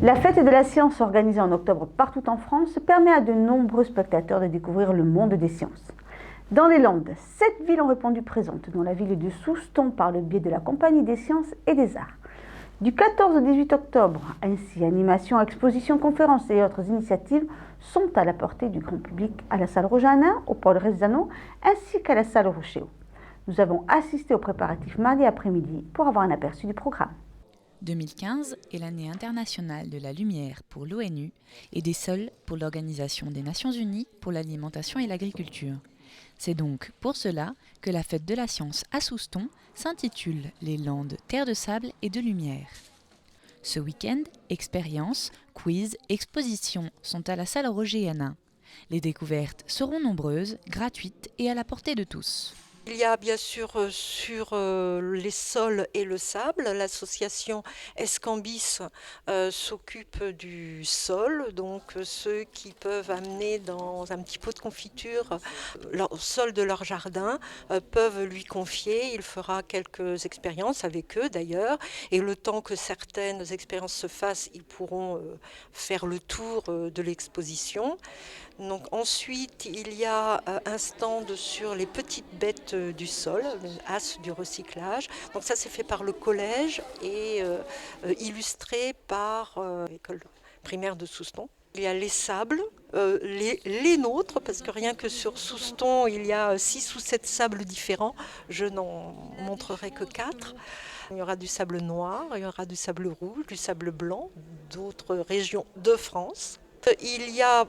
La fête de la science organisée en octobre partout en France permet à de nombreux spectateurs de découvrir le monde des sciences. Dans les Landes, 7 villes ont répondu présentes, dont la ville de Souston par le biais de la Compagnie des sciences et des arts. Du 14 au 18 octobre, ainsi animations, expositions, conférences et autres initiatives sont à la portée du grand public à la salle Rojanin, au Paul Rezano, ainsi qu'à la salle Rocheo. Nous avons assisté aux préparatifs mardi après-midi pour avoir un aperçu du programme. 2015 est l'année internationale de la lumière pour l'ONU et des sols pour l'Organisation des Nations Unies pour l'alimentation et l'agriculture. C'est donc pour cela que la fête de la science à Souston s'intitule Les Landes, terre de sable et de lumière. Ce week-end, expériences, quiz, expositions sont à la salle Roger Hanin. Les découvertes seront nombreuses, gratuites et à la portée de tous. Il y a bien sûr sur les sols et le sable, l'association Escambis s'occupe du sol, donc ceux qui peuvent amener dans un petit pot de confiture le sol de leur jardin peuvent lui confier, il fera quelques expériences avec eux d'ailleurs, et le temps que certaines expériences se fassent, ils pourront faire le tour de l'exposition. Donc ensuite, il y a un stand sur les petites bêtes du sol, as du recyclage. Donc ça, c'est fait par le collège et illustré par l'école primaire de Souston. Il y a les sables, les nôtres, parce que rien que sur Souston, il y a 6 ou 7 sables différents. Je n'en montrerai que 4. Il y aura du sable noir, il y aura du sable rouge, du sable blanc, d'autres régions de France. Il y a,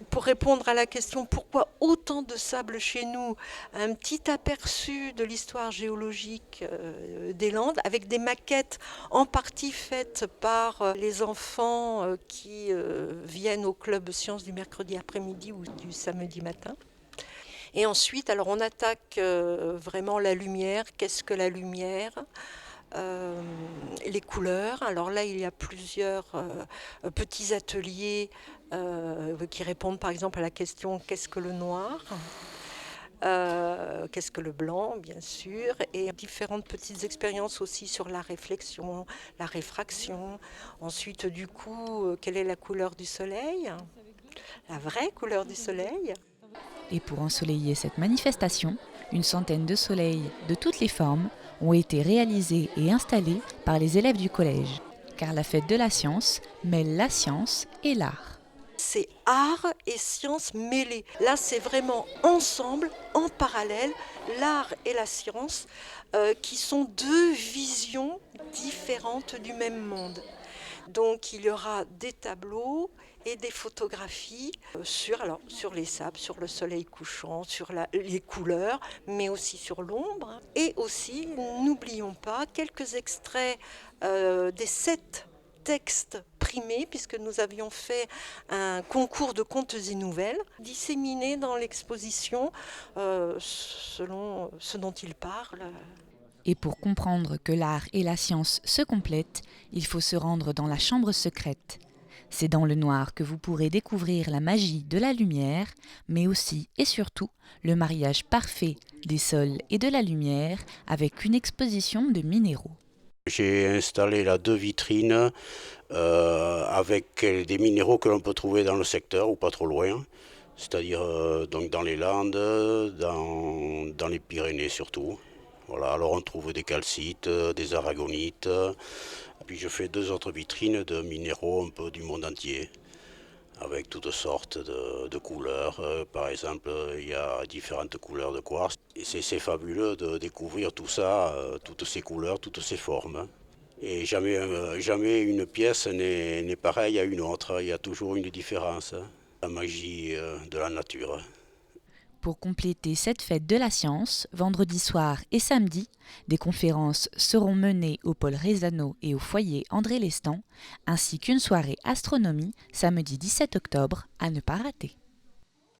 pour répondre à la question pourquoi autant de sable chez nous, un petit aperçu de l'histoire géologique des Landes avec des maquettes en partie faites par les enfants qui viennent au club sciences du mercredi après-midi ou du samedi matin. Et ensuite, alors on attaque vraiment la lumière. Qu'est-ce que la lumière ? Les couleurs. Alors là, il y a plusieurs petits ateliers qui répondent par exemple à la question qu'est-ce que le noir, qu'est-ce que le blanc, bien sûr, et différentes petites expériences aussi sur la réflexion, la réfraction. Ensuite, du coup, quelle est la couleur du soleil ? La vraie couleur du soleil. Et pour ensoleiller cette manifestation, une centaine de soleils de toutes les formes ont été réalisés et installés par les élèves du collège. Car la fête de la science mêle la science et l'art. C'est art et science mêlées. Là, c'est vraiment ensemble, en parallèle, l'art et la science, qui sont deux visions différentes du même monde. Donc il y aura des tableaux et des photographies sur les sables, sur le soleil couchant, sur les couleurs, mais aussi sur l'ombre. Et aussi, n'oublions pas, quelques extraits des 7 textes primés, puisque nous avions fait un concours de contes et nouvelles, disséminés dans l'exposition selon ce dont ils parlent. Et pour comprendre que l'art et la science se complètent, il faut se rendre dans la chambre secrète. C'est dans le noir que vous pourrez découvrir la magie de la lumière, mais aussi et surtout le mariage parfait des sols et de la lumière avec une exposition de minéraux. J'ai installé là 2 vitrines avec des minéraux que l'on peut trouver dans le secteur ou pas trop loin, c'est-à-dire donc dans les Landes, dans les Pyrénées surtout. Voilà, alors on trouve des calcites, des aragonites, puis je fais 2 autres vitrines de minéraux un peu du monde entier, avec toutes sortes de couleurs. Par exemple, il y a différentes couleurs de quartz. Et c'est fabuleux de découvrir tout ça, toutes ces couleurs, toutes ces formes. Et jamais une pièce n'est pareille à une autre, il y a toujours une différence. La magie de la nature. Pour compléter cette fête de la science, vendredi soir et samedi, des conférences seront menées au Paul Rezano et au foyer André Lestan, ainsi qu'une soirée astronomie samedi 17 octobre à ne pas rater.